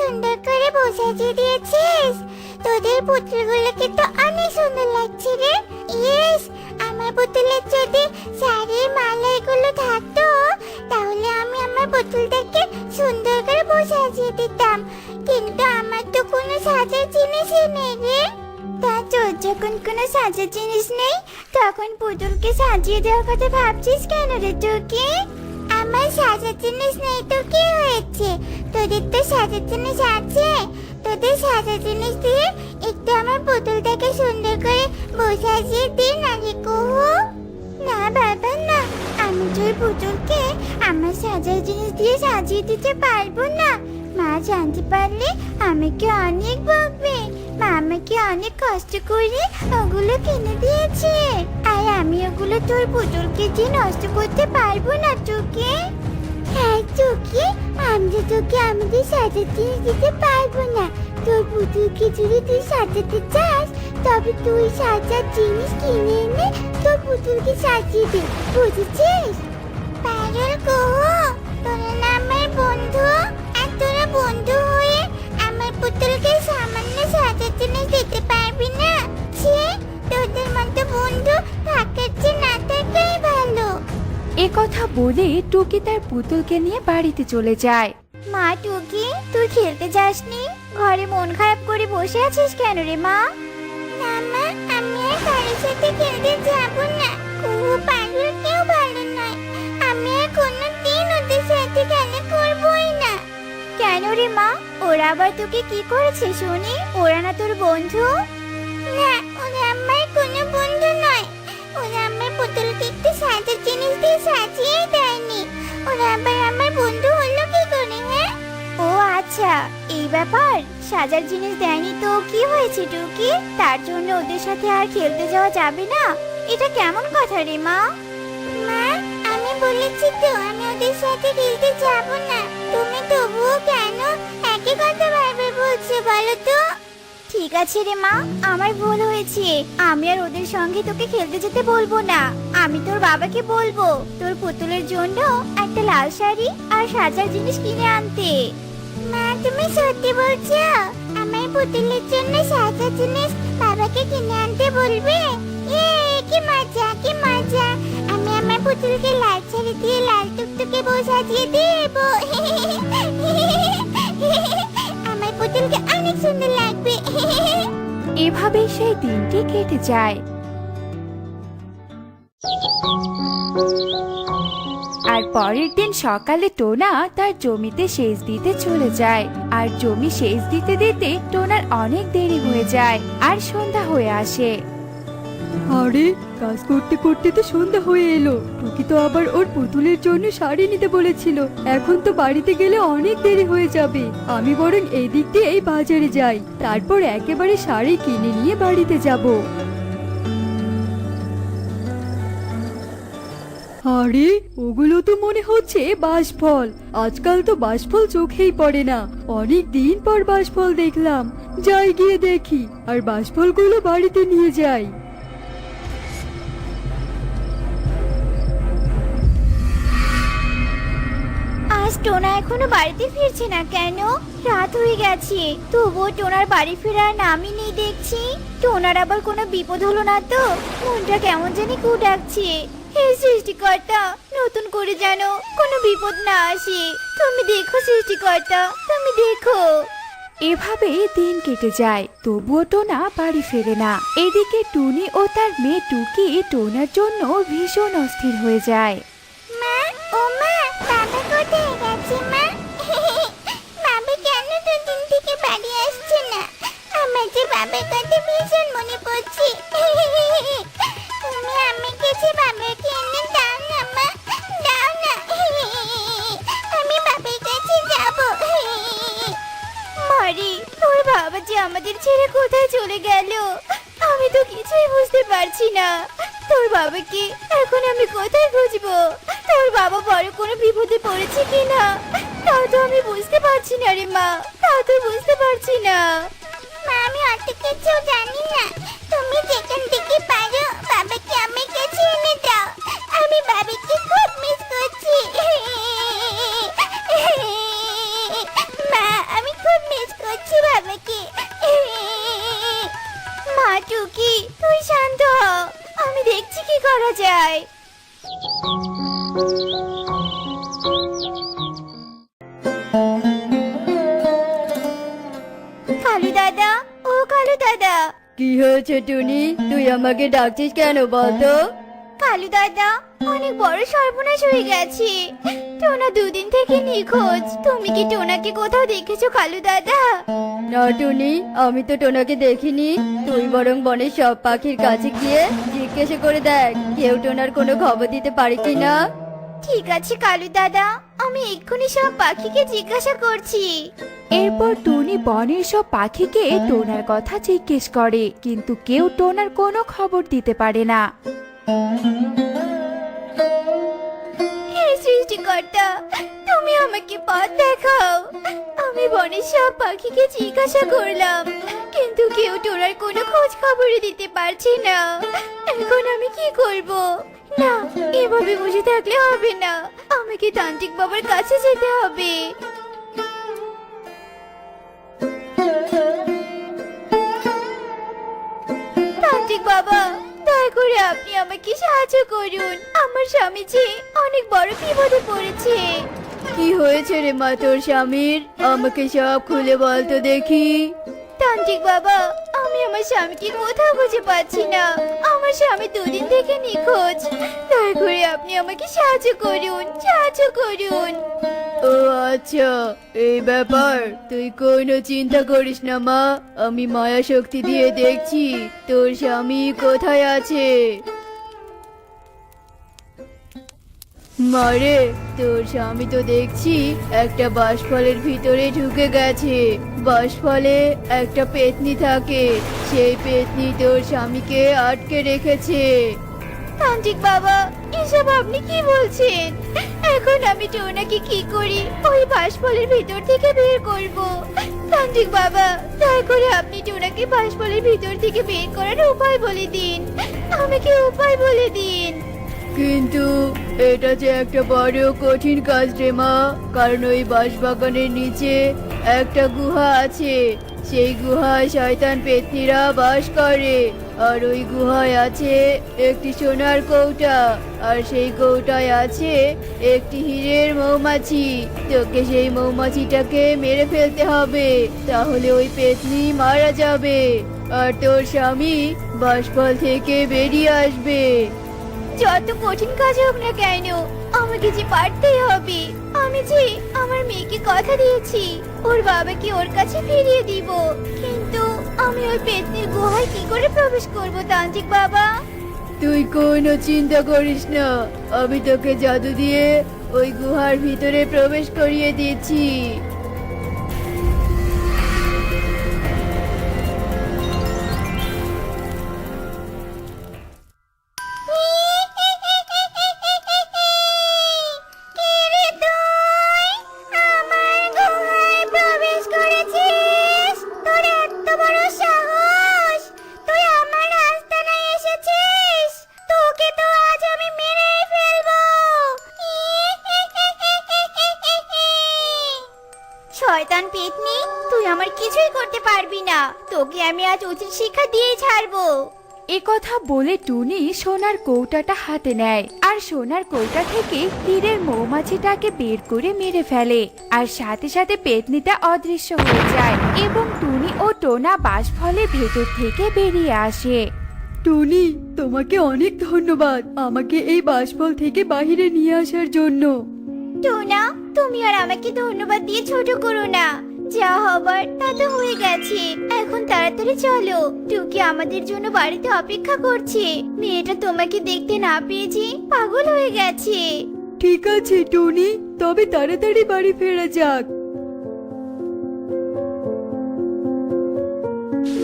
সুন্দর করে বসাতে দিয়েছিস। তোদের পুতুলগুলোকে তো অনেক সুন্দর লাগছে রে। ইয়েস, আমার পুতুলের যদি শাড়ির মালা এগুলো থাকতো তাহলে আমি আমার পুতুলটাকে সুন্দর করে বসাতে দিতাম, কিন্তু আমার তো কোনো সাজার জিনিসই নেই রে। তা তোর যখন কোনো সাজার জিনিস নেই তখন পুতুলকে সাজিয়ে দেওয়ার কথা ভাবছিস কেন রে টুকি? আমার সাজার জিনিস নেই তো কি হয়েছে? তোদের তো সাজার জিনিস আছে। তোদের সাজার জিনিস দিয়ে একটু আমার পুতুলটাকে সুন্দর করে বসাজিয়ে দে না রে কুহু। না বাবা না, আমি তোর পুতুলকে আমার সাজার জিনিস দিয়ে সাজিয়ে দিতে পারবো না। মা জানতে পারলে আমাকে অনেক বকবে। মা আমাকে অনেক কষ্ট করে ওগুলো কিনে দিয়েছে, আর আমি ওগুলো তোর পুতুলকে দিয়ে নষ্ট করতে পারবো না তোকে। হ্যাঁ তোকে, আমরা তোকে আমাদের সাজার জিনিস দিতে পারবো না। তোর পুতুলকে যদি তুই সাজাতে চাস তবে তুই সাজার জিনিস কিনে এনে তোর পুতুলকে সাজিয়ে দে, বুঝেছিস? পারুল কুহু, তোরা না আমার বন্ধু, আর তোরা বন্ধু হয়ে আমার পুতুলকে সামান্য সাজার জিনিস দিতে পারবি না? ছি, তোদের মতো বন্ধু থাকার চেয়ে না থাকাই ভালো। এ কথা বলে টুকি তার পুতুলকে নিয়ে বাড়িতে চলে যায়। মা টুকি, তুই খেলতে যাসনি? ঘরে মন খারাপ করে বসে আছিস কেন রে মা? না মা, আমি আর কারোর সাথে খেলতে যাব না। কুহু পারুল কেউ ভালো নয়, আমি আর কোনোদিন ওদের সাথে খেলা করবই না। কেন রে মা, ওরা আবার তোকে কি করেছে শুনি? ওরা না তোর বন্ধু? না, ওরা আমার কোনো বন্ধু নয়। ওরা আমার পুতুলকে একটু সাজার জিনিস দিয়ে সাজিয়ে দেয়নি। ওরা আবার আমার বন্ধু হলো কি করে? হ্যাঁ, ও আচ্ছা, এই ব্যাপার। সাজার জিনিস দেয়নি তো কি হয়েছে টুকি? তার জন্য ওদের সাথে আর খেলতে যাওয়া যাবে না? এটা কেমন কথা রে মা? মা, আমি বলেছি তো আমি ওদের সাথে খেলতে যাব না। তুমি তবুও কেন একই কথা বারবার বলছো বলো তো? ঠিক আছে রে মা, আমার ভুল হয়েছে। আমি আর ওদের সঙ্গে তোকে খেলতে যেতে বলবো না। আমি তোর বাবাকে বলবো তোর পুতুলের জন্য একটা লাল শাড়ি আর সাজার জিনিস কিনে আনতে। মা, তুমি সত্যি বলছো? আমার পুতুলের জন্য সাজার জিনিস বাবাকে কিনে আনতে বলবে? কি মজা, কি মজা! আমি আমার পুতুলকে লাল শাড়ি দিয়ে লাল টুকটুকে বউ সাজিয়ে দেব। আমার পুতুলকে অনেক সুন্দর লাগবে। এভাবে সেই দিনটি কেটে যায়। আর পরের দিন সকালে টোনা তার জমিতে সেচ দিতে চলে যায়। আর জমি সেচ দিতে দিতে টোনার অনেক দেরি হয়ে যায় আর সন্ধ্যা হয়ে আসে। আরে, কাজ করতে করতে তো সন্ধ্যা হয়ে এলো। টুকি তো আবার ওর পুতুলের জন্য শাড়ি নিতে বলেছিল। এখন তো বাড়িতে গেলে অনেক দেরি হয়ে যাবে। আমি বরং এই দিক দিয়ে এই বাজারে যাই, তারপর একেবারে শাড়ি কিনে নিয়ে বাড়িতে যাব। আরে, ওগুলো তো মনে হচ্ছে বাঁশফল। আজকাল তো বাঁশফল চোখেই পড়ে না। অনেক দিন পর বাঁশফল দেখলাম। যাই গিয়ে দেখি আর বাঁশফলগুলো বাড়িতে নিয়ে যাই। আজ টোনা এখনো বাড়িতে ফিরছে না কেন? রাত হয়ে গেছে, তবুও টোনার বাড়ি ফেরার নামই নেই দেখছি। টোনার আবার কোনো বিপদ হলো না তো? মনটা কেমন জানি কু ডাকছে। হে সৃষ্টিকর্তা, নতুন করে যেন কোনো বিপদ না আসে। তুমি দেখো সৃষ্টিকর্তা, তুমি দেখো। এভাবে দিন কেটে যায়, তবুও টোনা বাড়ি ফেরে না। এদিকে টুনি ও তার মেয়ে টুকি টোনার জন্য ভীষণ অস্থির হয়ে যায়। মা, ও মা, বাবা কোথায় গেছে মা? বাবা কেন দুদিন থেকে বাড়ি আসছে না? আমার যে বাবার কথা ভীষণ মনে পড়ছে। তুমি আমাকে যে বাবাকে এনে দাও না মা, দাও না। আমি বাবার কাছে যাব। মারি, তোর বাবা যে আমাদের ছেড়ে কোথায় চলে গেল, আমি তো কিছুই বুঝতে পারছি না। তোর বাবাকে এখন আমি কোথায় খুঁজবো? তোর বাবা বড় কোনো বিপদে পড়েছে কিনা তাও তো আমি বুঝতে পারছি না রে মা, তাও তো বুঝতে পারছি না। মা, আমি অত কিছু জানি না। তুমি যেখান থেকে পারো বাবাকে আমার কাছে এনে দাও। আমি বাবাকে খুব মিস করছি। মা, আমি খুব মিস যায়। কালু দাদা, ও কালু দাদা। কি হয়েছে টুনি, তুই আমাকে ডাকছিস কেন বলতো? কালু দাদা, অনেক বড় সর্বনাশ হয়ে গেছে। টোনা দুদিন থেকে নিখোঁজ। তুমি কি টোনাকে কোথাও দেখেছো কালু দাদা? না টুনি, আমি তো টোনাকে দেখিনি। তুই বরং বনের সব পাখির কাছে গিয়ে জিজ্ঞাসা করে দেখ কেউ টোনার কোনো খবর দিতে পারে কিনা। ঠিক আছে কালু দাদা, আমি এক্ষুনি সব পাখিকে জিজ্ঞাসা করছি। এরপর টুনি বনের সব পাখিকে টোনার কথা জিজ্ঞেস করে, কিন্তু কেউ টোনার কোনো খবর দিতে পারে না। হে সৃষ্টিকর্তা, তুমি আমাকে পথ দেখাও। আমি বনের সব পাখিকে জিজ্ঞাসা করলাম, কিন্তু কেউ টোনার কোনো খোঁজ খবরই দিতে পারছে না। এখন আমি কি করব? না, এভাবে বসে থাকলে হবে না। আমাকে তান্ত্রিক বাবার কাছে যেতে হবে। তান্ত্রিক বাবা, দয়া করে আপনি আমাকে সাহায্য করুন। আমার স্বামী যে অনেক বড় বিপদে পড়েছে। কি হয়েছে রে মা তোর স্বামীর? আমাকে সব খুলে বল তো দেখি। তান্ত্রিক বাবা, আমি আমার স্বামীকে কোথাও খুঁজে পাচ্ছি না। আমার স্বামী দুদিন থেকে নিখোঁজ। দয়া করে আপনি আমাকে সাহায্য করুন, সাহায্য করুন। ও আচ্ছা, এই ব্যাপার। তুই কোনো চিন্তা করিস না মা, আমি মায়া শক্তি দিয়ে দেখছি তোর স্বামী কোথায় আছে। মারে, তোর স্বামী তো দেখছি একটা বাঁশফলের ভিতরে ঢুকে গেছে। বাঁশফলে একটা পেতনি থাকে, সেই পেতনি তোর স্বামীকে আটকে রেখেছে। তান্ত্রিক বাবা, এসব আপনি কি বলছেন? এখন আমি টোনাকে কি করি ওই বাঁশফলের ভিতর থেকে বের করব? তান্ত্রিক বাবা, দয়া করে আপনি টোনাকে বাঁশফলের ভিতর থেকে বের করার উপায় বলে দিন। আমাকে উপায় বলে দিন। কিন্তু এটা যে একটা বড় কঠিন কাজ রে মা, কারণ ওই বাঁশবাগানের নিচে একটা গুহা আছে। সেই গুহায় শয়তান পেতনিরা বাস করে। আর ওই গুহায় আছে একটি সোনার কৌটা, আর সেই কৌটায় আছে একটি হীরের মৌমাছি। তোকে সেই মৌমাছিটাকে মেরে ফেলতে হবে, তাহলে ওই পেতনি মারা যাবে আর তোর স্বামী বাঁশফল থেকে বেরিয়ে আসবে। যত কঠিন কাজ হোক না কেন, আমাকে যে পারতেই হবে। আমি যে আমার মেয়েকে কথা দিয়েছি ওর বাবাকে ওর কাছে ফিরিয়ে দিব। কিন্তু আমি ওই পেতনির গুহায় কি করে প্রবেশ করব তান্ত্রিক বাবা? তুই কোনো চিন্তা করিস না, আমি তোকে জাদু দিয়ে ওই গুহার ভিতরে প্রবেশ করিয়ে দিচ্ছি। কে রে তুই? আমার গুহায় প্রবেশ করেছিস? তোর এত বড় সাহস! তুই আমার আস্তানায় এসেছিস? তোকে তো আজ আমি মেরেই ফেলবো। শয়তান পেতনি, তুই আমার কিছুই করতে পারবি না। তোকে আমি আজ উচিত শিক্ষা দিয়েই ছাড়বো। এ কথা বলে টুনি সোনার কৌটাটা হাতে নেয় আর সোনার কৌটা থেকে হীরের মৌমাছিটাকে বের করে মেরে ফেলে। আর সাথে সাথে পেতনিটা অদৃশ্য হয়ে যায় এবং টুনি ও টোনা বাঁশফলের ভেতর থেকে বেরিয়ে আসে। টুনি, তোমাকে অনেক ধন্যবাদ আমাকে এই বাঁশফল থেকে বাহিরে নিয়ে আসার জন্য। টোনা, তুমি আর আমাকে ধন্যবাদ দিয়ে ছোট করো না। যা হবার তা তো হয়ে গেছে। এখন তাড়াতাড়ি চলো, টুকি আমাদের জন্য বাড়িতে অপেক্ষা করছে। মেয়েটা তোমাকে দেখতে না পেয়ে যে পাগল হয়ে গেছে। ঠিক আছে টুনি, তবে তাড়াতাড়ি বাড়ি ফেরা যাক।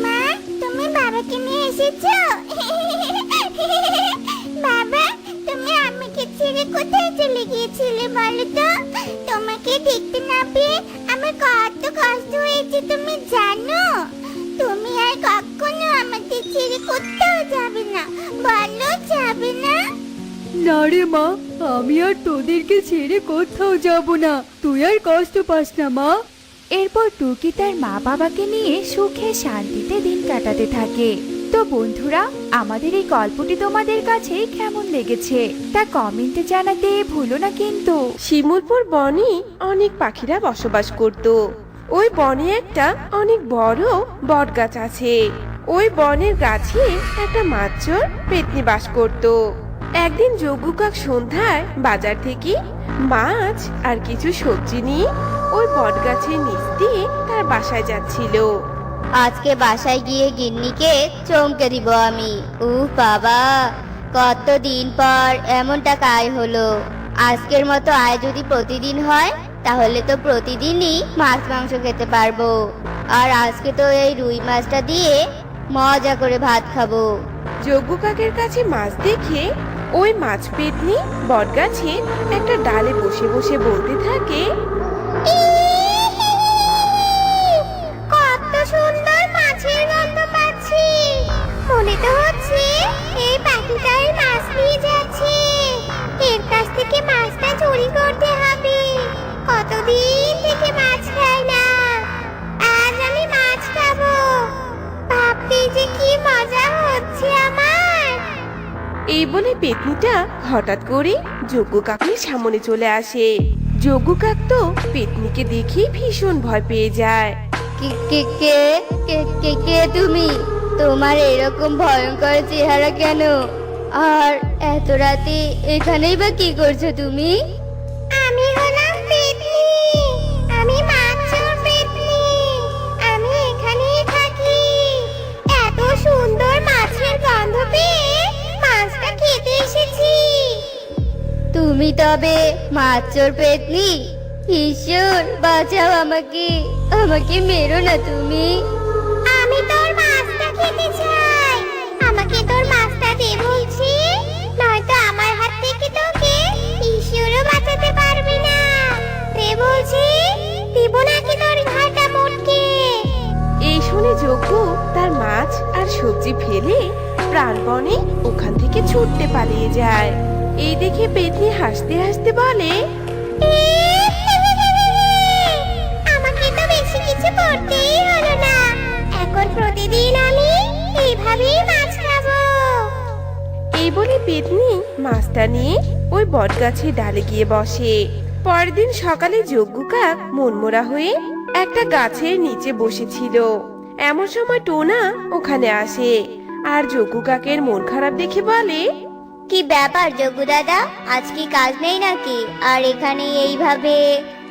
মা, তুমি বাবাকে নিয়ে এসেছো? বাবা, তুমি আমাকে ছেড়ে কোথায় চলে গিয়েছিলে বলো তো? তোমাকে দেখতে না পেয়ে আমার কত কষ্ট হয়েছে তুমি জানো? তুমি আর কখনো আমাদের ছেড়ে কোথাও যাবে না, বলো যাবে না? না রে মা, আমি আর তোদেরকে ছেড়ে কোথাও যাব না। তুই আর কষ্ট পাস না মা। এরপর টুকি তার মা বাবাকে নিয়ে সুখে শান্তিতে দিন কাটাতে থাকে। তো বন্ধুরা, আমাদের এই গল্পটি তোমাদের কাছে কেমন লেগেছে তা কমেন্টে জানাতে ভুলো না কিন্তু। শিমুলপুর বনে অনেক পাখিরা বসবাস করত। ওই বনে একটা অনেক বড় বট গাছ আছে। ওই বনের গাছে একটা মাছর পেতনি বাস করত। একদিন যজ্ঞ কাক সন্ধ্যায় বাজার থেকে মাছ আর কিছু সবজি নিয়ে ওই বট গাছের নিচ দিয়ে তার বাসায় যাচ্ছিল। আজকে বাসায় গিয়ে গিন্নিকে চমকে দিব আমি। বাবা, কতদিন পর এমন টাকা আয় হলো। আজকের মতো আয় যদি প্রতিদিন হয় তাহলে তো প্রতিদিনই মাছ মাংস খেতে পারবো। আর আজকে তো এই রুই মাছটা দিয়ে মজা করে ভাত খাবো। যজ্ঞ কাকের কাছে মাছ দেখে ওই মাছ পেতনি বট গাছের একটা ডালে বসে বসে বলতে থাকে, কত সুন্দর মাছের গন্ধ পাচ্ছি। মনে তো হচ্ছে এই পাখিটাই মাছ নিয়ে যাচ্ছে। এর কাছ থেকে মাছটা চুরি করতে হবে। কতদিন থেকে মাছ খাই না, আজ আমি মাছ খাবো। ভাবতে যে কি মজা হচ্ছে আমার। এই বলে পেতনিটা হঠাৎ করে যজ্ঞ কাকের সামনে চলে আসে। যজ্ঞ কাক তো পেতনিকে দেখে ভীষণ ভয় পেয়ে যায়। কে কে কে কে কে কে তুমি? তোমার এরকম ভয়ঙ্কর চেহারা কেন? আর এত রাতে এখানেই বা কি করছো তুমি? আমি হলাম পেতনি। আমি মাছর পেতনি। আমি এখানেই থাকি। এত সুন্দর মাছের গন্ধ পেয়ে মাছটা খেতে এসেছি। তুমি তবে মাছর পেতনি? ঈশ্বর বাঁচাও আমাকে, আমাকে মেরো না তুমি। আমি তোর মাছটা খেতে চাই। আমাকে তোর মাছটা দে বলছি, নয়তো আমার হাত থেকে তোকে ঈশ্বরও বাঁচাতে পারবে না। দে বলছি, দিব নাকি তোর ঘাটা মোটকে। এই শুনে যজ্ঞ তার মাছ আর সবজি ফেলে প্রাণপণে ওখান থেকে ছুটতে পালিয়ে যায়। এই দেখে পেতনি হাসতে হাসতে বলে, আমাকে তো বেশি কিছু করতেই হলো না। এখন প্রতিদিন আমি এইভাবেই মাছ খাবো। এই বলে পেতনি মাছটা নিয়ে ওই বট গাছের ডালে গিয়ে বসে। পরের দিন সকালে যজ্ঞ কাক মনমরা হয়ে একটা গাছের নিচে বসেছিল। এমন সময় টোনা ওখানে আসে আর যজ্ঞ কাকের মন খারাপ দেখে বলে, কি ব্যাপার যোগু দাদা, আজ কি কাজ নেই নাকি? আর এখানে এইভাবে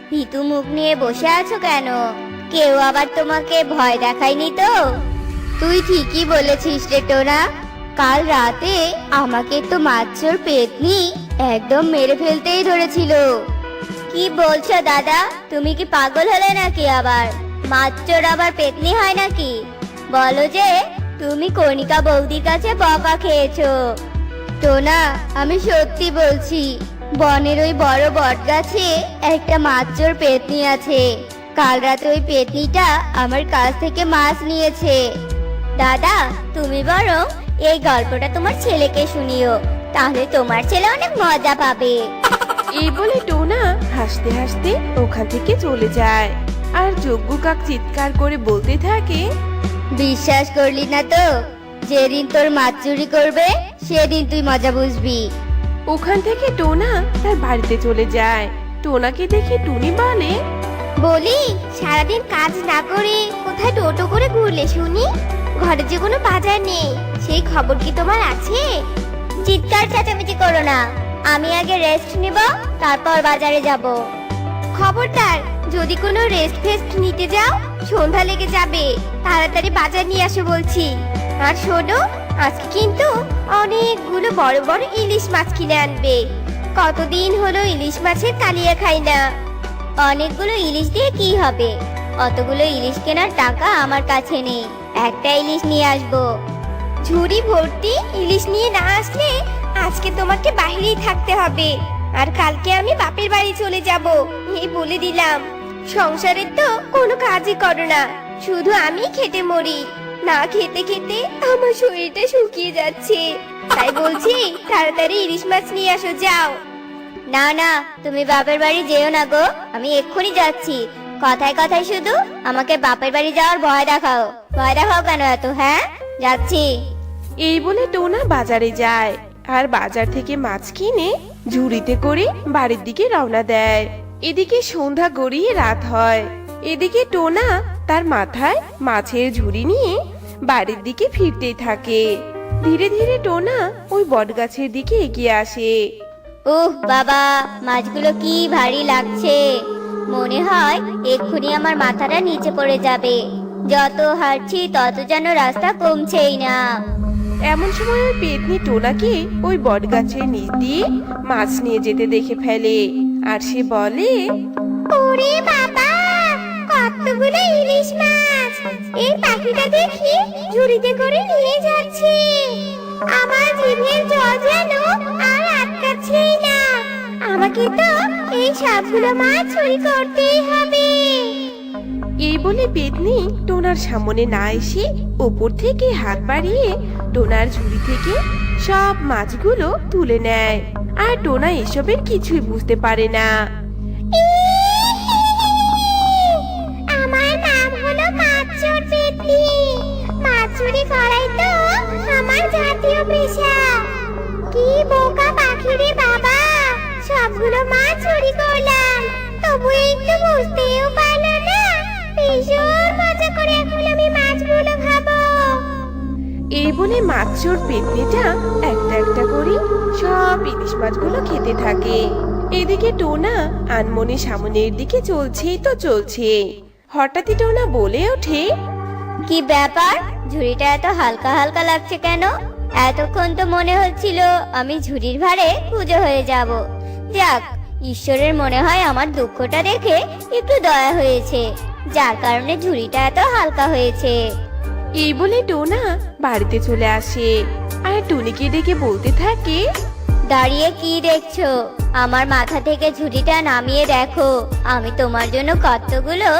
ভীতু মুখ নিয়ে বসে আছো কেন? কেউ আবার তোমাকে ভয় দেখায়নি তো? তুই ঠিকই বলেছিস রে টোনা। কাল রাতে আমাকে তো মাছর পেতনি একদম মেরে ফেলতেই ধরেছিল। কি বলছো দাদা? তুমি কি পাগল হলে নাকি? আবার মাছর আবার পেতনি হয় নাকি? বলো যে তুমি কণিকা বৌদির কাছে বকা খেয়েছো। টোনা, আমি সত্যি বলছি, বনের ওই বড় বট গাছে একটা মাছর পেতনি আছে। কাল রাতে ওই পেতনিটা আমার কাছ থেকে মাছ নিয়েছে। দাদা, তুমি বরং এই গল্পটা তোমার ছেলেকে শুনিও, তাহলে তোমার ছেলে অনেক মজা পাবে। এই বলে টোনা হাসতে হাসতে ওখান থেকে চলে যায়। আর যজ্ঞ কাক চিৎকার করে বলতে থাকে, বিশ্বাস করলি না তো? যেদিন তোর মাছ চুরি করবে সেদিন তুই মজা বুঝবি। ওখান থেকে টোনা তার বাড়িতে চলে যায়। টোনাকে দেখে টুনি বলে, বলি, সারাদিন কাজ না করে কোথায় টোটো করে ঘুরলে শুনি? ঘরে যে কোনো বাজার নেই, সেই খবর কি তোমার আছে? চিৎকার চেঁচামেচি করো না। আমি আগে রেস্ট নিব, তারপর বাজারে যাব। খবরদার, যদি কোনো রেস্ট ফেস্ট নিতে যাও সন্ধ্যা লেগে যাবে। তাড়াতাড়ি বাজার নিয়ে আসো বলছি। আর শোনো, আজকে কিন্তু অনেকগুলো বড় বড় ইলিশ মাছ কিনে আনবে। কতদিন হলো ইলিশ মাছের কালিয়া খাই না। অনেকগুলো ইলিশ দিয়ে কি হবে? অতগুলো ইলিশ কেনার টাকা আমার কাছে নেই। একটা ইলিশ নিয়ে আসবো। ঝুড়ি ভর্তি ইলিশ নিয়ে না আসলে আজকে তোমাকে বাইরেই থাকতে হবে। আর কালকে আমি বাপের বাড়ি চলে যাব, এই বলে দিলাম। সংসারের তো কোনো কাজই করো না, শুধু আমি খেতে মরি। না খেতে খেতে আমার শরীরটা শুকিয়ে যাচ্ছে। তাই বলছি, তাড়াতাড়ি ইলিশ মাছ নিয়ে আসো, যাও। না না, তুমি বাপের বাড়ি যেও না গো, আমি এক্ষুনি যাচ্ছি। কথায় কথায় শুধু আমাকে বাপের বাড়ি যাওয়ার ভয় দেখাও। ভয় দেখাও কেন এত? হ্যাঁ, যাচ্ছি। এই বলে টোনা বাজারে যায় আর বাজার থেকে মাছ কিনে ঝুড়িতে করে বাড়ির দিকে রওনা দেয়। এদিকে সন্ধ্যা গড়িয়ে রাত হয়। এদিকে টোনা তার মাথায় মাছের ঝুড়ি নিয়ে বাড়ির দিকে ফিরতেই থাকে। ধীরে ধীরে টোনা ওই বটগাছের দিকে এগিয়ে আসে। উহ বাবা, মাছগুলো কি ভারী লাগছে। মনে হয় এক্ষুনি আমার মাথাটা নিচে পড়ে যাবে। যত হাঁটছি তত যেন রাস্তা কমছেই না। এমন সময় ওই পেতনি টোনাকে ওই বটগাছের নিচ দিয়ে মাছ নিয়ে যেতে দেখে ফেলে। আর সে বলে, ওরে বাবা, কতগুলো ইলিশ মাছ! এই পাখিটা দেখি ঝুড়িতে করে নিয়ে যাচ্ছে। আমার জিভের জল যেন আর আটকাচ্ছেই না। আমাকে তো এই সবগুলো মাছ চুরি করতেই হবে। এই বলে পেতনি টোনার সামনে না এসে ওপর থেকে হাত বাড়িয়ে টোনার ঝুড়ি থেকে সব মাছগুলো তুলে নেয়। আর টোনা এসবের কিছুই বুঝতে পারে না। আমার নাম হলো মাছ চোর পেতনি। মাছ চুরি করাই তো আমার জাতীয় পেশা। কি বোকা পাখি রে বাবা, সবগুলো মাছ চুরি করলাম, তবু একটু বুঝতেও পারলো না। ভীষণ মজা করে এখন আমি মাছগুলো খাবো। এই বলে মাছ চোর পেতনিটা একটা একটা করে সব ইলিশ মাছগুলো খেতে থাকে। এদিকে টোনা আনমনে সামনের দিকে চলছেই তো চলছে। হঠাৎই টোনা বলে ওঠে, কি ব্যাপার, ঝুড়িটা এত হালকা হালকা লাগছে কেন? এতক্ষণ তো মনে হচ্ছিল আমি ঝুড়ির ভারে পুজো হয়ে যাব। যাক, ঈশ্বরের মনে হয় আমার দুঃখটা দেখে একটু দয়া হয়েছে, যার কারণে ঝুড়িটা এত হালকা হয়েছে। এই বলে টোনা বাড়িতে চলে আসে আর টুনিকে ডেকে বলতে থাকে, দাঁড়িয়ে কি দেখছো? আমার মাথা থেকে ঝুড়িটা নামিয়ে দেখো, আমি তোমার জন্য কতগুলো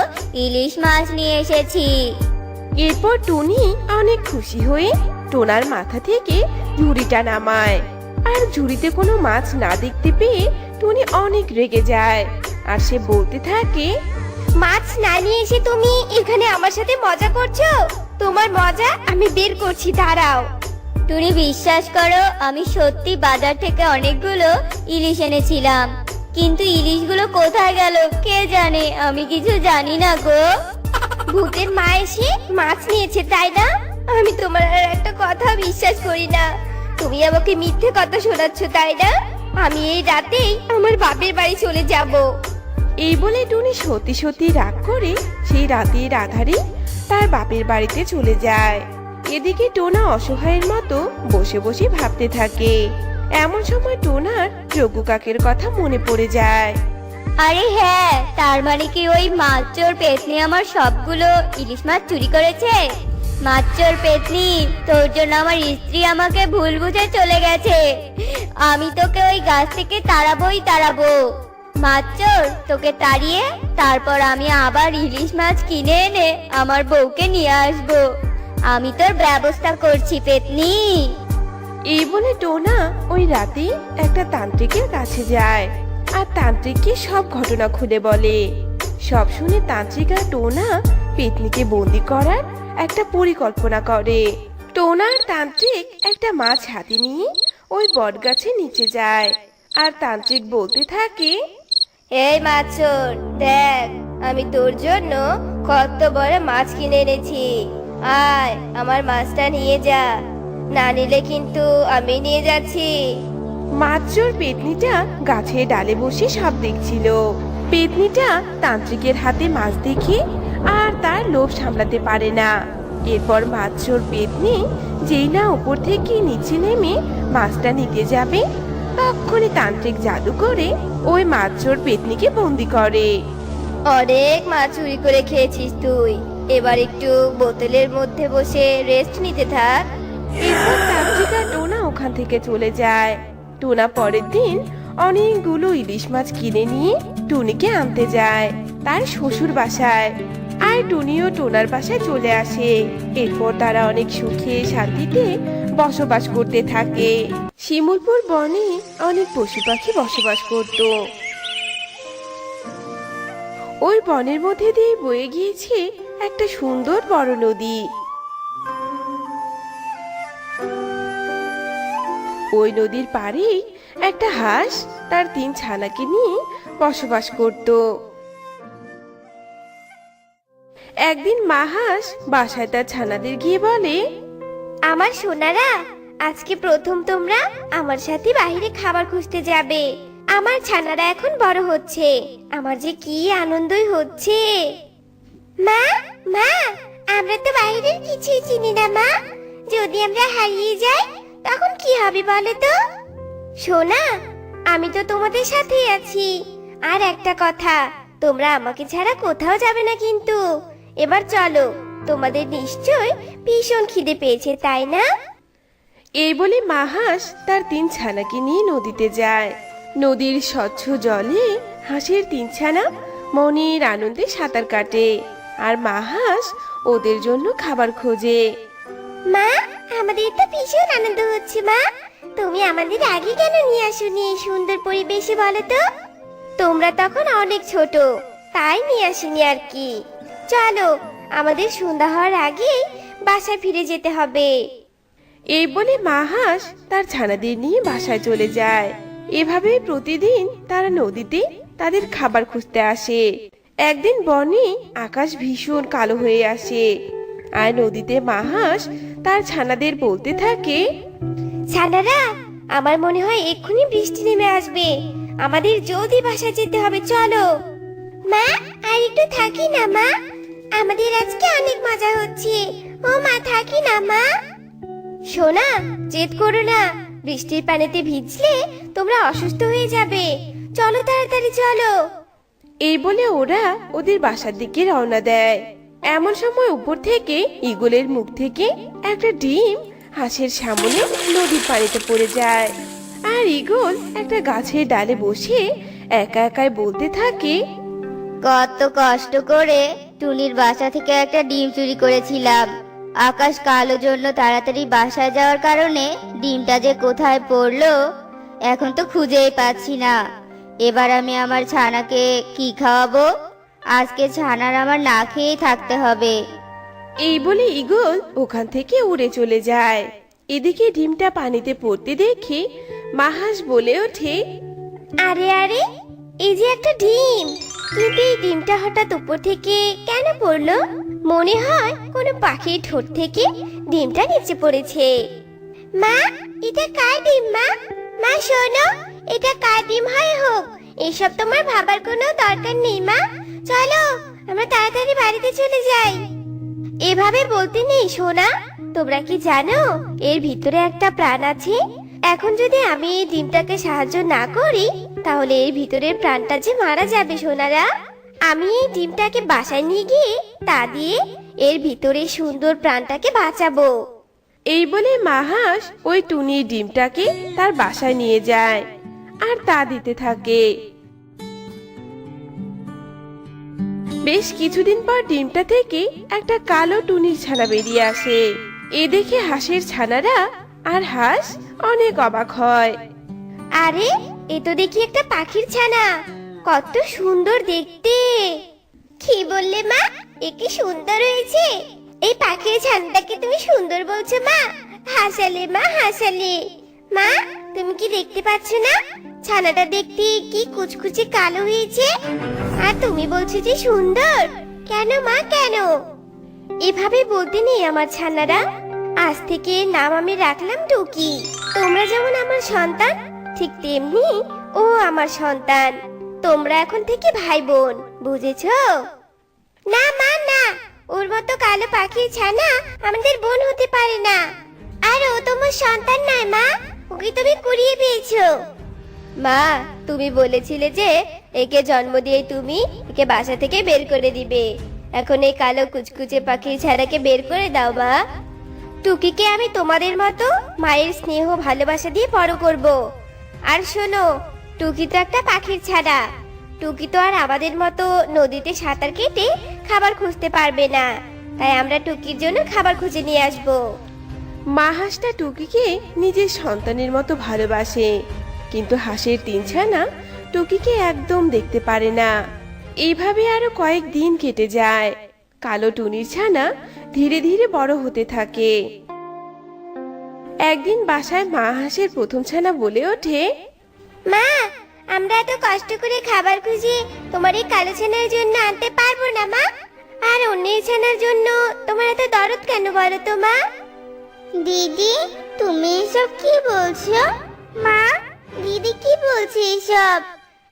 ইলিশ মাছ নিয়ে এসেছি। এরপর টুনি অনেক খুশি হয়ে টোনার মাথা থেকে ঝুড়িটা নামায়। আর ঝুড়িতে কোনো মাছ না দেখতে পেয়ে টুনি অনেক রেগে যায়। আর সে বলতে থাকে, মাছ না নিয়ে এসে তুমি এখানে আমার সাথে মজা করছো? তোমার মজা আমি বের করছি, দাঁড়াও। তুমি বিশ্বাস করো, আমি সত্যি বাজার থেকে অনেকগুলো ইলিশ এনেছিলাম, কিন্তু ইলিশগুলো কোথায় গেল কে জানে, আমি কিছু জানি না গো। ভূতের মা এসে মাছ নিয়েছে তাই না? আমি তোমার আর একটা কথা বিশ্বাস করি না। তুমি আমাকে মিথ্যে কথা শোনাচ্ছ তাই না? আমি এই রাতেই আমার বাপের বাড়ি চলে যাব। এই বলে টুনি সত্যি সত্যি রাগ করে সেই রাতের আধারে তার বাপের বাড়িতে চলে যায়। এদিকে টোনা অসহায়ের মতো বসে বসে ভাবতে থাকে। এমন সময় টোনার যোগু কাকের কথা মনে পড়ে যায়। আরে হ্যাঁ, তার মানে কি ওই মাছ চোর পেতনি আমার সবগুলো ইলিশ মাছ চুরি করেছে? মাছ চোর পেতনি, তোর জন্য আমার স্ত্রী আমাকে ভুল বুঝে চলে গেছে। আমি তোকে ওই গাছ থেকে তাড়াবো। মাছ চোর, তোকে তাড়িয়ে তারপর আমি আবার ইলিশ মাছ কিনে এনে আমার বউকে নিয়ে আসবো। আমি তোর ব্যবস্থা করছি পেতনি। এই বলে টোনা ওই রাতে একটা তান্ত্রিকের কাছে যায় আর তান্ত্রিককে সব ঘটনা খুলে বলে। সব শুনে তান্ত্রিক আর টোনা পেতনিকে বন্দি করার একটা পরিকল্পনা করে। টোনা আর তান্ত্রিক একটা মাছ হাতে নিয়ে ওই বটগাছের নিচে যায় আর তান্ত্রিক বলতে থাকে, এই মাছ চোর, দেখ আমি তোর জন্য কত বড় মাছ কিনে এনেছি। আয় আমার মাছটা নিয়ে যা, না নিলে কিন্তু আমি নিয়ে যাচ্ছি। মাছ চোর পেতনিটা গাছের ডালে বসে সব দেখছিল। পেতনিটা তান্ত্রিকের হাতে মাছ দেখে আর তার লোভ সামলাতে পারে না। এরপর মাছ চোর পেতনি যেই না উপর থেকে নিচে নেমে মাছটা নিতে যাবে, তখনই তান্ত্রিক জাদু করে ওই মাছ চোর পেতনিকে বন্দি করে। অনেক মাছ চুরি করে খেয়েছিস তুই, এবার একটু বোতলের মধ্যে বসে রেস্ট নিতে থাক। এরপর তান্ত্রিক আর টোনা ওখান থেকে চলে যায়। টোনা পরের দিন অনেকগুলো ইলিশ মাছ কিনে নিয়ে টুনিকে আনতে যায় তার শ্বশুর বাসায়। আর টুনিও টোনার বাসায় চলে আসে। এরপর তারা অনেক সুখে শান্তিতে বসবাস করতে থাকে। শিমুলপুর বনে অনেক পশু পাখি বসবাস করত। ওই বনের মধ্যে দিয়ে বয়ে গিয়েছে একটা সুন্দর বড় নদী। ওই নদীর পাড়েই একটা হাঁস তার 3 ছানাকে নিয়ে বসবাস করত। একদিন মা হাঁস বাসায় তার ছানাদের গিয়ে বলে, আমার সোনারা, আজকে প্রথম তোমরা আমার সাথে বাইরে খাবার খুঁজতে যাবে। আমার ছানারা এখন বড় হচ্ছে, আমার যে কি আনন্দই হচ্ছে। মা মা, আমরা তো বাইরের কিছুই চিনি না মা, যদি আমরা হারিয়ে যাই তখন কি হবে বলো তো? সোনা, আমি তো তোমাদের সাথেই আছি। আর একটা কথা, তোমরা আমাকে ছাড়া কোথাও যাবে না কিন্তু। এবার চলো, তোমাদের নিশ্চয় ভীষণ খিদে পেয়েছে তাই না? এই বলে মা হাঁস তার 3 ছানাকে নিয়ে নদীতে যায়। নদীর স্বচ্ছ জলে হাঁসের 3 ছানা মনের আনন্দে সাঁতার কাটে, আর মা হাঁস ওদের জন্য খাবার খোঁজে। মা, আমাদের তো ভীষণ আনন্দ হচ্ছে মা। তুমি আমাদের আগে কেন নিয়ে আসোনি এই সুন্দর পরিবেশে বলো তো? তোমরা তখন অনেক ছোট, তাই নিয়ে আসিনি আর কি। চলো, আমাদের সন্ধ্যা হওয়ার আগেই বাসায় ফিরে যেতে হবে। এই বলে মা হাঁস তার ছানাদের নিয়ে বাসায় চলে যায়। এভাবে প্রতিদিন তারা নদীতে তাদের খাবার খুঁজতে আসে। একদিন বনে আকাশ ভীষণ কালো হয়ে আসে, আর নদীতে মা হাঁস তার ছানাদের বলতে থাকে, ছানারা, আমার মনে হয় এক্ষুনি বৃষ্টি নেমে আসবে। আমাদের জলদি বাসায় যেতে হবে, চলো। মা, আর একটু থাকি না মা, আমাদের আজকে অনেক মজা হচ্ছে। ও মা, থাকি না মা। সোনা, জেদ করো না, বৃষ্টির পানিতে ভিজলে তোমরা অসুস্থ হয়ে যাবে। চলো তাড়াতাড়ি চলো। এই বলে ওরা ওদের বাসার দিকে রওনা দেয়। এমন সময় উপর থেকে ঈগলের মুখ থেকে একটা ডিম হাঁসের সামনে নদীর পানিতে পড়ে যায়। আর ঈগল একটা গাছের ডালে বসে একা একাই বলতে থাকে, কত কষ্ট করে টুনির বাসা থেকে একটা ডিম চুরি করেছিলাম। আকাশ কালো জন্য তাড়াতাড়ি বাসায় যাওয়ার কারণে ডিমটা যে কোথায় পড়লো এখন তো খুঁজেই পাচ্ছি না। এবার আমি আমার ছানাকে কি খাওয়াবো? আজকে ছানার আমার না খেয়েই থাকতে হবে। এই বলে ঈগল ওখান থেকে উড়ে চলে যায়। এদিকে ডিমটা পানিতে পড়তে দেখে মা হাঁস বলে ওঠে, আরে আরে, এই যে একটা ডিম, কিন্তু এই ডিমটা হঠাৎ উপর থেকে কেন পড়লো? মনে হয় কোনো পাখির ঠোঁট থেকে ডিমটা নিচে পড়েছে। মা, এটা কার ডিম মা? মা শোনো, এটা কার ডিম হয় হোক, এসব তোমার ভাবার কোনো দরকার নেই মা। চলো, আমরা তাড়াতাড়ি বাড়িতে চলে যাই। এভাবে বলতে নেই সোনা, তোমরা কি জানো এর ভিতরে একটা প্রাণ আছে? এখন যদি আমি এই ডিমটাকে সাহায্য না করি তাহলে এর ভিতরের প্রাণটা যে মারা যাবে সোনারা। আমি এই ডিমটাকে বাসায় নিয়ে গিয়ে তা দিয়ে এর ভিতরে সুন্দর প্রাণটাকে বাঁচাবো। এই বলে মা হাঁস ওই টুনির ডিমটাকে তার বাসায় নিয়ে যায় আর তা দিতে থাকে। বেশ কিছুদিন পর ডিমটা থেকে একটা কালো টুনির ছানা বেরিয়ে আসে। এ দেখে হাঁসের ছানারা আর হাঁস অনেক অবাক হয়। আরে, এ তো দেখি একটা পাখির ছানা, কত সুন্দর দেখতে। কি বললে মা? এ কি সুন্দর হয়েছে? এই পাখির ছানাটাকে তুমি সুন্দর বলছো মা? হাসালে মা, হাসালে। মা, তুমি কি দেখতে পাচ্ছ না ছানাটা দেখতে কি কুচকুচে কালো হয়েছে? আর তুমি বলছো যে সুন্দর। কেন মা, কেন? এভাবে বলতে নেই আমার ছানারা। আজ থেকে নাম আমি রাখলাম টুকি। তোমরা যেমন আমার সন্তান, ঠিক তেমনি ও আমার সন্তান। তোমরা এখন থেকে ভাই বোন, বুঝেছো? না মা না, ওর মতো কালো পাখির ছানা আমাদের বোন হতে পারে না। আর ও তোমার সন্তান নয় মা, ওকে তুমি কুড়িয়ে পেয়েছো। মা, তুমি বলেছিলে যে একে জন্ম দিয়ে তুমি একে বাসা থেকে বের করে দিবে। এখন এই কালো কুচকুচে পাখির ছানাকে বের করে দাও মা। টুকিকে আমি তোমাদের মতো মায়ের স্নেহ ভালোবাসা দিয়ে বড় করব। আর শোনো, টুকি তো একটা পাখির ছানা। টুকি তো আর আমাদের মতো নদীতে সাঁতার কেটে খাবার খুঁজতে পারবে না, তাই আমরা টুকির জন্য খাবার খুঁজে নিয়ে আসবো। মা হাঁসটা টুকিকে নিজের সন্তানের মতো ভালোবাসে, কিন্তু হাঁসের 3 ছানা টুকিকে একদম দেখতে পারে না। এইভাবে আরো কয়েকদিন কেটে যায়। কালো টুনির ছানা ধীরে ধীরে বড় হতে থাকে। একদিন বাসায় মা হাঁসের প্রথম ছানা বলে ওঠে, মা, আমরা এত কষ্ট করে খাবার খুঁজে তোমার এই কালো ছানার জন্য আনতে পারবো না মা। আর অন্যের ছানার জন্য তোমার এত দরদ কেন বলো তো মা? দিদি, তুমি এসব কি বলছো? মা, দিদি কি বলছে এসব?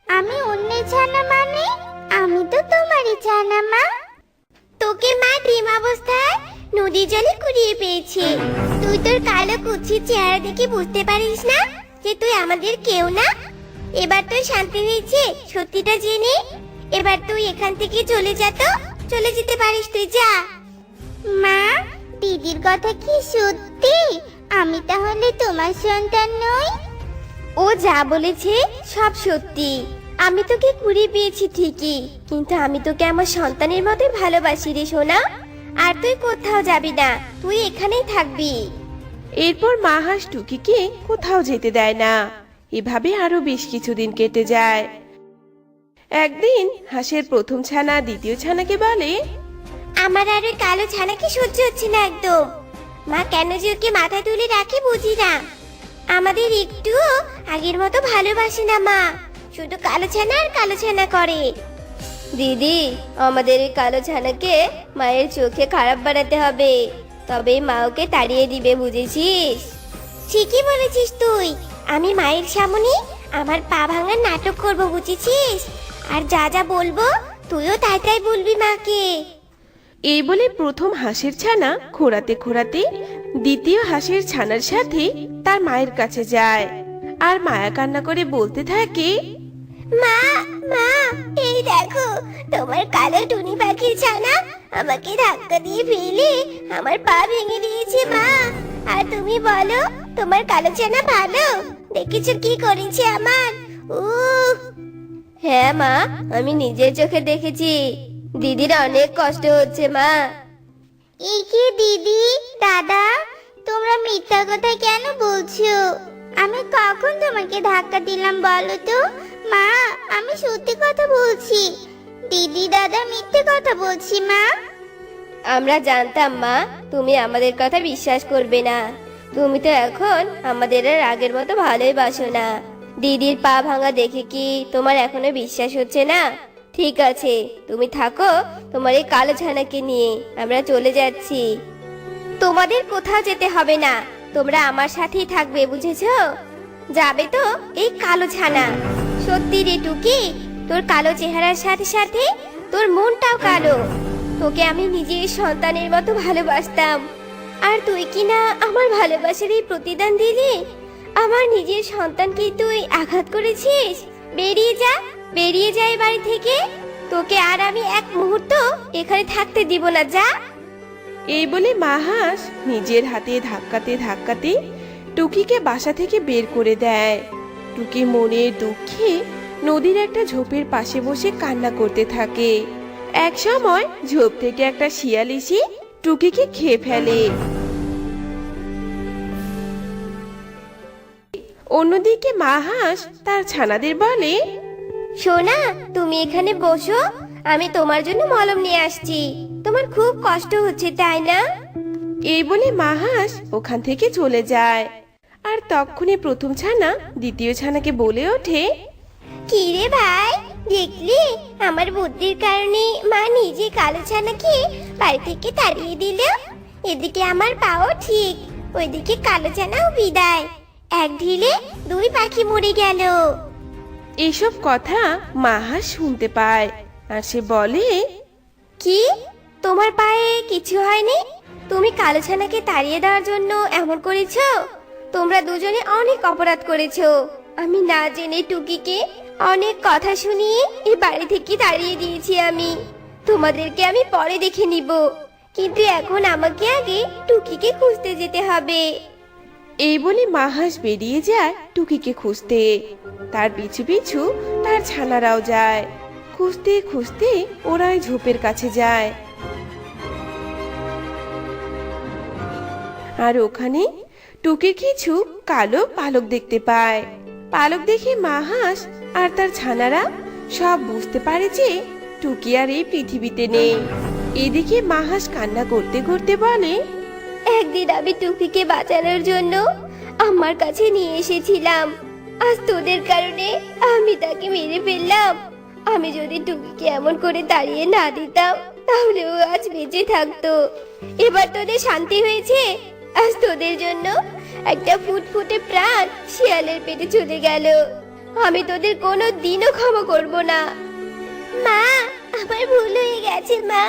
আমি অন্যের ছানা মানে? আমি তো তোমারই ছানা মা। তোকে মা ডিম অবস্থায় নদীর জলে কুড়িয়ে পেয়েছে। তুই তোর কালো কুচির চেহারা দেখে বুঝতে পারিস না যে তুই আমাদের কেউ না? এবার তুই শান্তি হয়েছে সত্যিটা জেনে? এবার তুই এখান থেকে চলে যা, তো চলে যেতে পারিস, তুই যা। মা, দিদির কথা কি সত্যি? আমি তাহলে তোমার সন্তান নই? ও যা বলেছে সব সত্যি। আমি তোকে কুড়িয়ে পেয়েছি ঠিকই, কিন্তু আমি তোকে আমার সন্তানের মতোই ভালোবাসি রে সোনা। আর তুই কোথাও যাবি না, তুই এখানেই থাকবি। এরপর মা হাঁস টুকিকে কোথাও যেতে দেয় না। এভাবে আরো বেশ কিছুদিন কেটে যায়। একদিন হাঁসের প্রথম ছানা দ্বিতীয় ছানাকে বলে, আমার আর ওই কালো ছানাকে সহ্য হচ্ছে না একদম। মা কেন যে ওকে মাথায় তুলে রাখে বুঝি না। আমাদের একটুও আগের মতো ভালোবাসে না মা, শুধু কালো ছানা আর কালো ছানা করে। দিদি, আমাদের এই কালো ছানাকে মায়ের চোখে খারাপ বানাতে হবে, তবেই মা ওকে তাড়িয়ে দিবে, বুঝেছিস? ঠিকই বলেছিস তুই। আমি মায়ের সামনে আমার পা ভাঙার নাটক করব, বুঝেছিস? আর যা যা বলবো তুইও তাই তাই বলবি মাকে। এই বলে প্রথম হাঁসের ছানা খোঁড়াতে খোঁড়াতে দ্বিতীয় হাঁসের ছানার সাথে তার মায়ের কাছে যায়। আর মায়া কান্না করে বলতে থাকে, মা, মা, এই দেখো তোমার কালো টুনি পাখির ছানা আমাকে ধাক্কা দিয়ে ফেলে আমার পা ভেঙে দিয়েছে মা। আর তুমি বলো তোমার কালো ছানা ভালো? দেখেছো কি করেছে আমার? হ্যাঁ মা, আমি নিজের চোখে দেখেছি। দিদির অনেক কষ্ট হচ্ছে মা। এই কি দিদি, দাদা, তোমরা মিথ্যা কথা কেন বলছো? আমি কখন তোমাকে ধাক্কা দিলাম বলো তো? মা, আমি সত্যি কথা বলছি। দিদি দাদা মিথ্যে কথা বলছি মা। আমরা জানতাম মা, তুমি আমাদের কথা বিশ্বাস করবে না। তুমি তো এখন আমাদের আর আগের মতো ভালোই বাসো না। দিদির পা ভাঙা দেখে কি তোমার এখনো বিশ্বাস হচ্ছে না? ঠিক আছে, তুমি থাকো তোমার এই কালো ছানাকে নিয়ে, আমরা চলে যাচ্ছি। তোমাদের কোথাও যেতে হবে না, তোমরা আমার সাথেই থাকবে, বুঝেছো? যাবে তো এই কালো ছানা। সত্যি রে টুকি, তোর কালো চেহারার সাথে সাথে তোর মনটাও কালো। তোকে আমি নিজের সন্তানের মতো ভালোবাসতাম, আর তুই কি না আমার ভালোবাসার এই প্রতিদান দিলি? আমার নিজের সন্তানকে তুই আঘাত করেছিস। বেরিয়ে যা, বেরিয়ে যা এই বাড়ি থেকে। তোকে আর আমি এক মুহূর্ত এখানে থাকতে দিব না, যা। এই বলে মা হাঁস নিজের হাতে ধাক্কাতে ধাক্কাতে টুকিকে বাসা থেকে বের করে দেয়। টুকি মনের দুঃখে নদীর একটা ঝোপের পাশে বসে কান্না করতে থাকে। এক সময় ঝোপ থেকে একটা শিয়াল এসে টুকিকে খেয়ে ফেলে। অন্যদিকে মা হাঁস তার ছানাদের বলে, সোনা, তুমি এখানে বসো, আমি তোমার জন্য মলম নিয়ে আসছি। তোমার খুব কষ্ট হচ্ছে তাই না? এই বলে মা হাঁস ওখান থেকে চলে যায়। আর তখনই প্রথম ছানা দ্বিতীয় ছানাকে বলে ওঠে, কি রে ভাই, দেখলি আমার বুদ্ধির কারণে মা নিজে কালো ছানাকে বাড়ি থেকে তাড়িয়ে দিল। এদিকে আমার পাও ঠিক, ওইদিকে কালো ছানাও বিদায়। এক ঢিলে দুই পাখি মরে গেল। এসব কথা মা হাঁস শুনতে পায়। আর সে বলে, কি, তোমার পায়ে কিছু হয়নি? তুমি কালো ছানাকে তাড়িয়ে দেওয়ার জন্য এমন করেছো? তোমরা দুজনে অনেক অপরাধ করেছো। আমি না জেনে টুকিকে অনেক কথা শুনিয়ে এই বাড়ি থেকে তাড়িয়ে দিয়েছি। তোমাদেরকে আমি পরে দেখে নিব, কিন্তু এখন আমাকে আগে টুকিকে খুঁজতে যেতে হবে। এই বলে মা হাঁস বেরিয়ে যায় টুকিকে খুঁজতে। তার পিছু পিছু তার ছানারাও যায়। খুঁজতে খুঁজতে ওরা ওই ঝোপের কাছে যায়। আর ওখানে টুকির কিছু কালো পালক দেখতে পায়। পালক দেখে মা হাঁস আর তার ছানারা সব বুঝতে পারে যে টুকি আর এই পৃথিবীতে নেই। এদিকে মা হাঁস কান্না করতে করতে বলে, একদিন আমি টুকিকে বাঁচানোর জন্য আমার কাছে নিয়ে এসেছিলাম। আজ তোদের কারণে আমি তাকে মেরে ফেললাম। আমি যদি টুকিকে এমন করে তাড়িয়ে না দিতাম তাহলে ও আজ বেঁচে থাকতো। এবার তোদের শান্তি হয়েছে? আজ তোদের জন্য একটা ফুটফুটে প্রাণ শিয়ালের পেটে চলে গেল। আমি তোদের কোনো দিনও ক্ষমা করব না। মা, আমার ভুল হয়ে গেছে মা,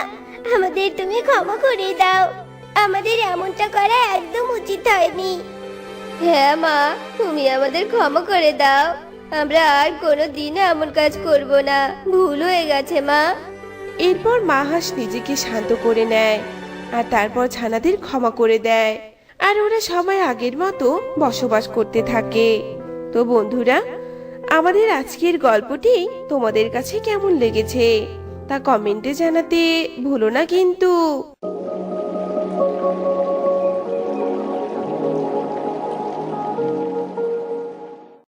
আমাদের তুমি ক্ষমা করে দাও। আমাদের এমনটা করা একদম উচিত হয়নি। হ্যাঁ মা, তুমি আমাদের ক্ষমা করে দাও। আমরা আর কোনো দিনও এমন কাজ করব না। ভুল হয়ে গেছে মা। এরপর মা হাঁস নিজেকে শান্ত করে নেয় আর তারপর ছানাদের ক্ষমা করে দেয়। আর ওরা সবাই আগের মতো বসবাস করতে থাকে। তো বন্ধুরা, আমাদের আজকের গল্পটি তোমাদের কাছে কেমন লেগেছে তা কমেন্টে জানাতে ভুলো না কিন্তু।